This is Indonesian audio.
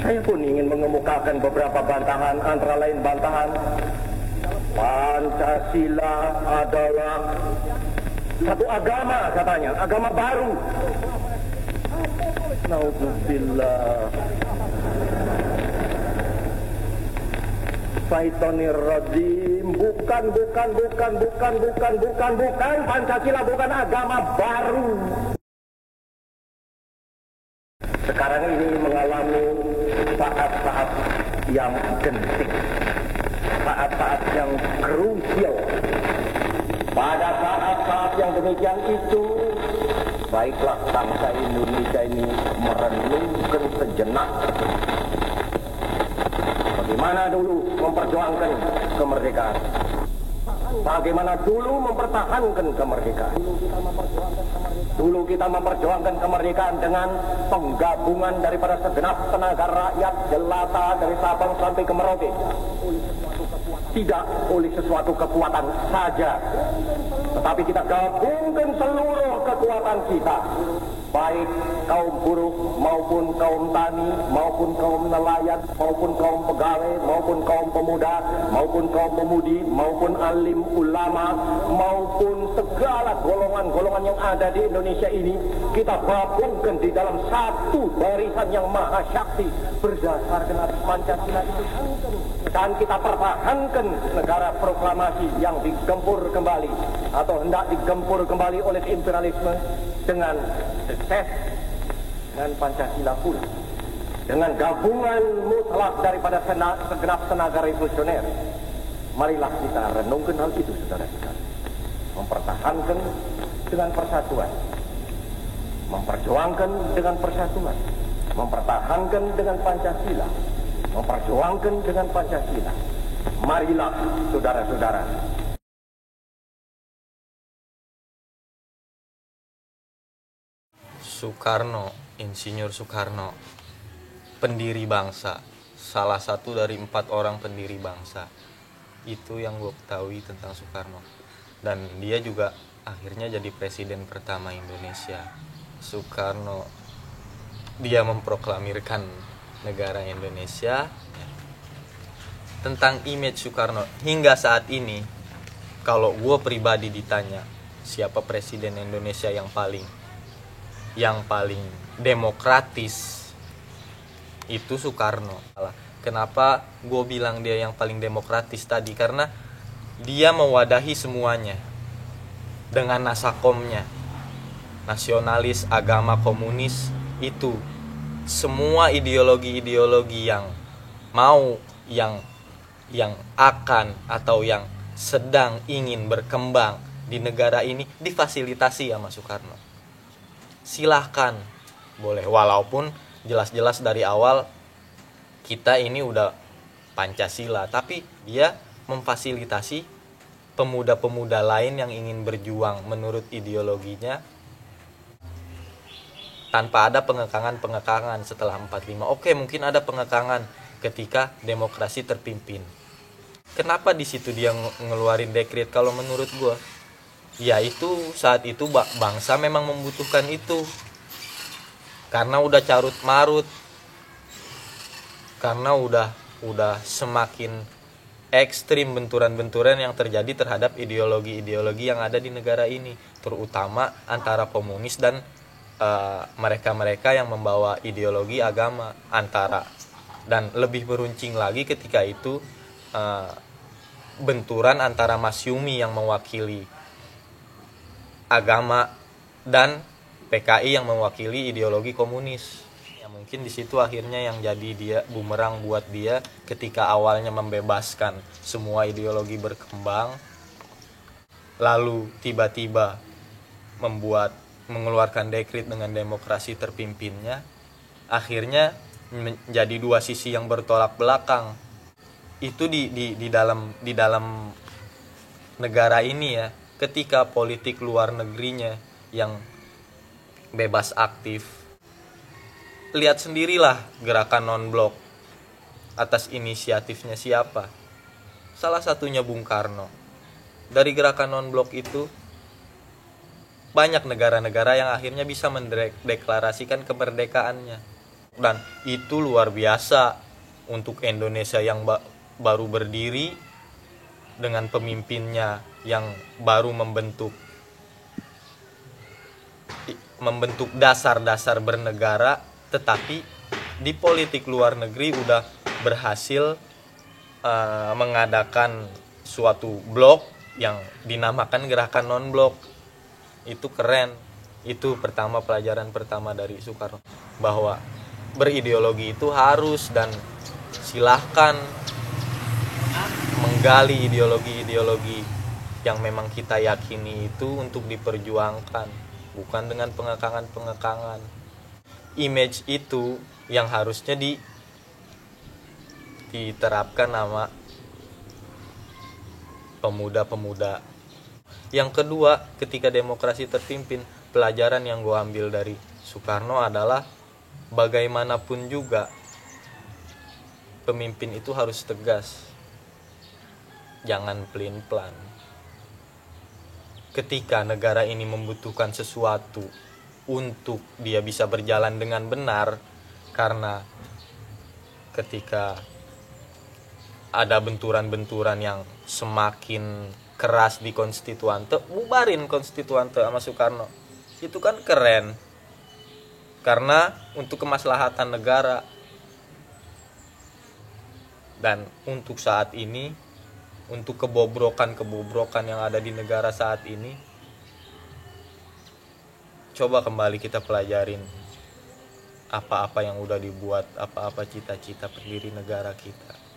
Saya pun ingin mengemukakan beberapa bantahan, antara lain bantahan Pancasila adalah satu agama, katanya, agama baru. Nauzubillah. Syaitonir rajim. Bukan. Pancasila bukan agama baru. Sekarang ini mengalami saat-saat yang genting, saat-saat yang krusial. Pada saat-saat yang demikian itu, baiklah bangsa Indonesia ini merenungkan sejenak bagaimana dulu memperjuangkan kemerdekaan, bagaimana dulu mempertahankan kemerdekaan. Dulu kita memperjuangkan kemerdekaan dengan penggabungan daripada segenap tenaga rakyat jelata dari Sabang sampai ke Merauke. Tidak oleh sesuatu kekuatan saja, tetapi kita gabungkan seluruh kekuatan kita, baik kaum buruh maupun kaum tani, maupun kaum nelayan, maupun kaum pegawai, maupun kaum pemuda, maupun kaum pemudi, maupun alim ulama, maupun segala golongan-golongan yang ada di Indonesia ini, kita gabungkan di dalam satu barisan yang maha syakti berdasarkan atas Pancasila itu. Dan kita pertahankan negara proklamasi yang digempur kembali atau hendak digempur kembali oleh imperialisme dengan sukses, dengan Pancasila pula, dengan gabungan mutlak daripada segenap tenaga revolusioner. Marilah kita renungkan hal itu, saudara-saudara. Mempertahankan dengan persatuan, memperjuangkan dengan persatuan, mempertahankan dengan Pancasila, memperjuangkan dengan Pancasila. Marilah, saudara-saudara. Soekarno, Insinyur Soekarno, pendiri bangsa, salah satu dari 4 orang pendiri bangsa. Itu yang gue ketahui tentang Soekarno. Dan dia juga akhirnya jadi presiden pertama Indonesia. Soekarno, dia memproklamirkan negara Indonesia. Tentang image Soekarno hingga saat ini, kalau gue pribadi ditanya siapa presiden Indonesia yang paling demokratis, itu Soekarno. Kenapa gue bilang dia yang paling demokratis tadi? Karena dia mewadahi semuanya dengan nasakomnya, nasionalis, agama, komunis, itu semua ideologi-ideologi yang mau, yang akan atau yang sedang ingin berkembang di negara ini difasilitasi sama Soekarno. Silahkan, boleh, walaupun jelas-jelas dari awal kita ini udah Pancasila, tapi dia memfasilitasi pemuda-pemuda lain yang ingin berjuang menurut ideologinya tanpa ada pengekangan setelah 45. Oke, mungkin ada pengekangan ketika demokrasi terpimpin. Kenapa di situ dia ngeluarin dekret? Kalau menurut gue, ya itu saat itu bangsa memang membutuhkan itu. Karena udah carut marut. Karena udah semakin ekstrim benturan-benturan yang terjadi terhadap ideologi-ideologi yang ada di negara ini, terutama antara komunis dan mereka-mereka yang membawa ideologi agama, dan lebih beruncing lagi ketika itu benturan antara Masyumi yang mewakili agama dan PKI yang mewakili ideologi komunis. Ya mungkin di situ akhirnya yang jadi dia bumerang buat dia ketika awalnya membebaskan semua ideologi berkembang, lalu tiba-tiba mengeluarkan dekret dengan demokrasi terpimpinnya, akhirnya menjadi dua sisi yang bertolak belakang. Itu di dalam negara ini ya, ketika politik luar negerinya yang bebas aktif. Lihat sendirilah gerakan non-blok atas inisiatifnya siapa? Salah satunya Bung Karno. Dari gerakan non-blok itu banyak negara-negara yang akhirnya bisa mendeklarasikan kemerdekaannya. dan itu luar biasa untuk Indonesia yang baru berdiri dengan pemimpinnya yang baru membentuk dasar-dasar bernegara, tetapi di politik luar negeri udah berhasil mengadakan suatu blok yang dinamakan gerakan non-blok. Itu keren. Itu pelajaran pertama dari Soekarno, bahwa berideologi itu harus, dan silahkan menggali ideologi-ideologi yang memang kita yakini itu untuk diperjuangkan, bukan dengan pengekangan-pengekangan. Image itu yang harusnya diterapkan sama pemuda-pemuda. Yang kedua, ketika demokrasi terpimpin, pelajaran yang gue ambil dari Soekarno adalah bagaimanapun juga pemimpin itu harus tegas, jangan pelin-pelan. Ketika negara ini membutuhkan sesuatu untuk dia bisa berjalan dengan benar, karena ketika ada benturan-benturan yang semakin keras di konstituante, bubarin konstituante sama Soekarno. Itu kan keren, karena untuk kemaslahatan negara. Dan untuk saat ini, untuk kebobrokan yang ada di negara saat ini, coba kembali kita pelajarin apa-apa yang udah dibuat, apa-apa cita-cita pendiri negara kita.